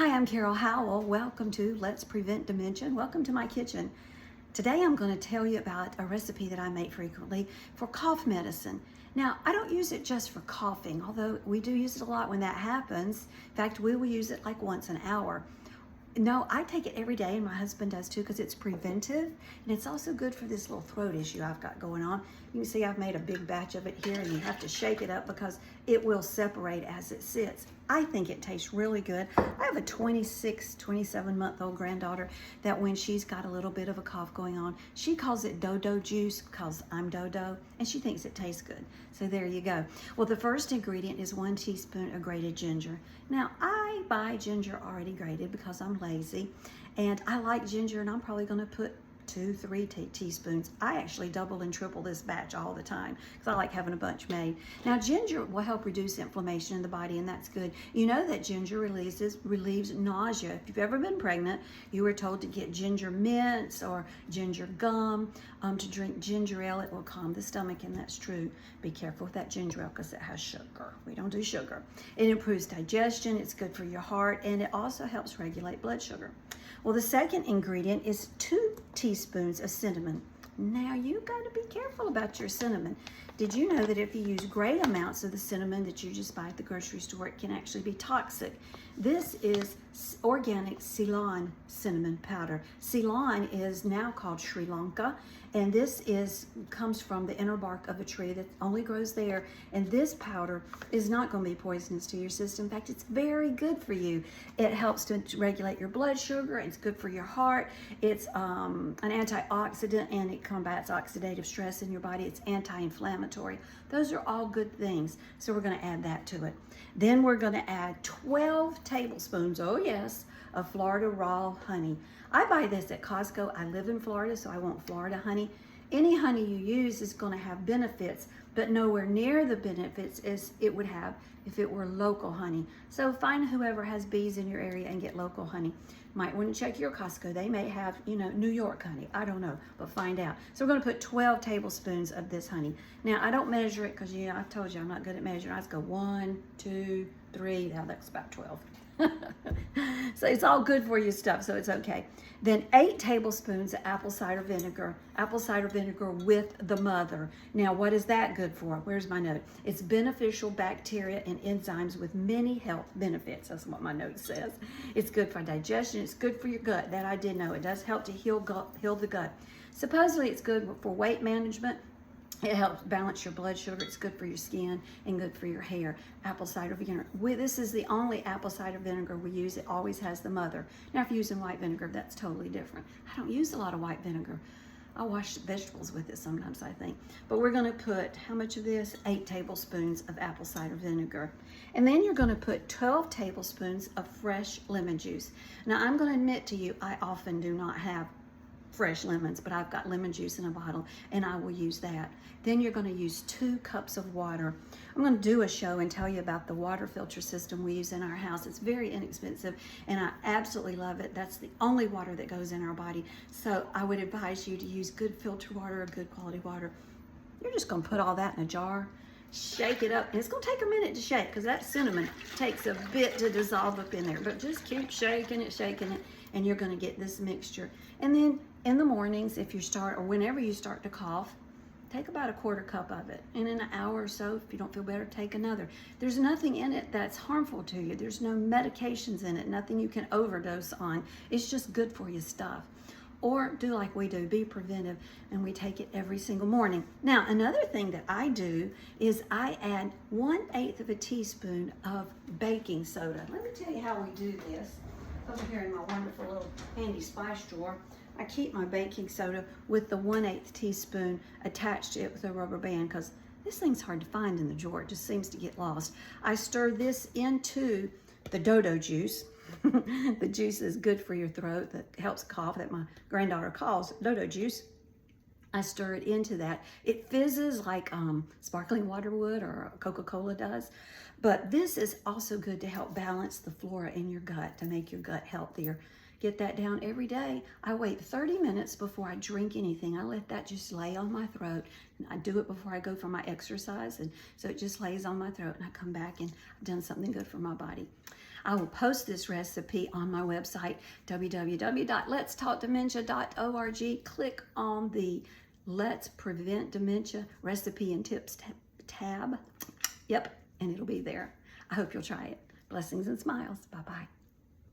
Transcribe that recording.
Hi, I'm Carol Howell. Welcome to Let's Prevent Dementia. Welcome to my kitchen. Today I'm going to tell you about a recipe that I make frequently for cough medicine. Now, I don't use it just for coughing, although we do use it a lot when that happens. In fact, we will use it like once an hour. No, I take it every day, and my husband does too, because it's preventive, and it's also good for this little throat issue I've got going on. You can see I've made a big batch of it here, and you have to shake it up because it will separate as it sits. I think it tastes really good. I have a 27-month-old granddaughter that when she's got a little bit of a cough going on, she calls it DoDo juice because I'm DoDo, and she thinks it tastes good. So there you go. Well, the first ingredient is 1 teaspoon of grated ginger. Now, I buy ginger already grated because I'm lazy, and I like ginger, and I'm probably going to put 2-3 teaspoons. I actually double and triple this batch all the time because I like having a bunch made. Now, ginger will help reduce inflammation in the body, and that's good. You know that ginger relieves nausea. If you've ever been pregnant, you were told to get ginger mints or ginger gum, to drink ginger ale. It will calm the stomach, and that's true. Be careful with that ginger ale because it has sugar. We don't do sugar. It improves digestion, it's good for your heart, and it also helps regulate blood sugar. Well, the second ingredient is 2 teaspoons of cinnamon. Now, you got to be careful about your cinnamon. Did you know that if you use great amounts of the cinnamon that you just buy at the grocery store, it can actually be toxic? This is organic Ceylon cinnamon powder. Ceylon is now called Sri Lanka, and this comes from the inner bark of a tree that only grows there. And this powder is not going to be poisonous to your system. In fact, it's very good for you. It helps to regulate your blood sugar. It's good for your heart. It's an antioxidant, and it combats oxidative stress in your body. It's anti-inflammatory. Those are all good things. So we're going to add that to it. Then we're going to add 12 tablespoons, oh yes, of Florida raw honey. I buy this at Costco. I live in Florida, so I want Florida honey. Any honey you use is going to have benefits, but nowhere near the benefits as it would have if it were local honey. So find whoever has bees in your area and get local honey. Might want to check your Costco. They may have, New York honey. I don't know, but find out. So we're going to put 12 tablespoons of this honey. Now, I don't measure it because, I told you I'm not good at measuring. I just go 1, 2, 3. Now that's about 12. So it's all good for you stuff, so it's okay. Then 8 tablespoons of apple cider vinegar with the mother. Now, what is that good for? Where's my note? It's beneficial bacteria and enzymes with many health benefits. That's what my note says. It's good for digestion. It's good for your gut. That I did know. It does help to heal the gut. Supposedly, it's good for weight management. It helps balance your blood sugar. It's good for your skin and good for your hair. Apple cider vinegar. This is the only apple cider vinegar we use. It always has the mother. Now, if you're using white vinegar, that's totally different. I don't use a lot of white vinegar. I wash vegetables with it sometimes, I think. But we're going to put, how much of this? 8 tablespoons of apple cider vinegar. And then you're going to put 12 tablespoons of fresh lemon juice. Now, I'm going to admit to you, I often do not have fresh lemons, but I've got lemon juice in a bottle, and I will use that. Then you're going to use 2 cups of water. I'm going to do a show and tell you about the water filter system we use in our house. It's very inexpensive, and I absolutely love it. That's the only water that goes in our body. So I would advise you to use good filter water or good quality water. You're just going to put all that in a jar, shake it up, and it's going to take a minute to shake because that cinnamon takes a bit to dissolve up in there. But just keep shaking it, and you're going to get this mixture. And then in the mornings, if you start, or whenever you start to cough, take about a 1/4 cup of it. And in an hour or so, if you don't feel better, take another. There's nothing in it that's harmful to you. There's no medications in it, nothing you can overdose on. It's just good for you stuff. Or do like we do, be preventive, and we take it every single morning. Now, another thing that I do is I add 1/8 of a teaspoon of baking soda. Let me tell you how we do this. Over here in my wonderful little handy spice drawer, I keep my baking soda with the 1/8 teaspoon attached to it with a rubber band because this thing's hard to find in the drawer. It just seems to get lost. I stir this into the DoDo juice. The juice is good for your throat, that helps cough, that my granddaughter calls DoDo juice. I stir it into that. It fizzes like sparkling water would or Coca-Cola does. But this is also good to help balance the flora in your gut, to make your gut healthier. Get that down every day. I wait 30 minutes before I drink anything. I let that just lay on my throat. And I do it before I go for my exercise. And so it just lays on my throat, and I come back and I've done something good for my body. I will post this recipe on my website, www.letstalkdementia.org. Click on the Let's Prevent Dementia Recipe and Tips tab. Yep, and it'll be there. I hope you'll try it. Blessings and smiles. Bye-bye.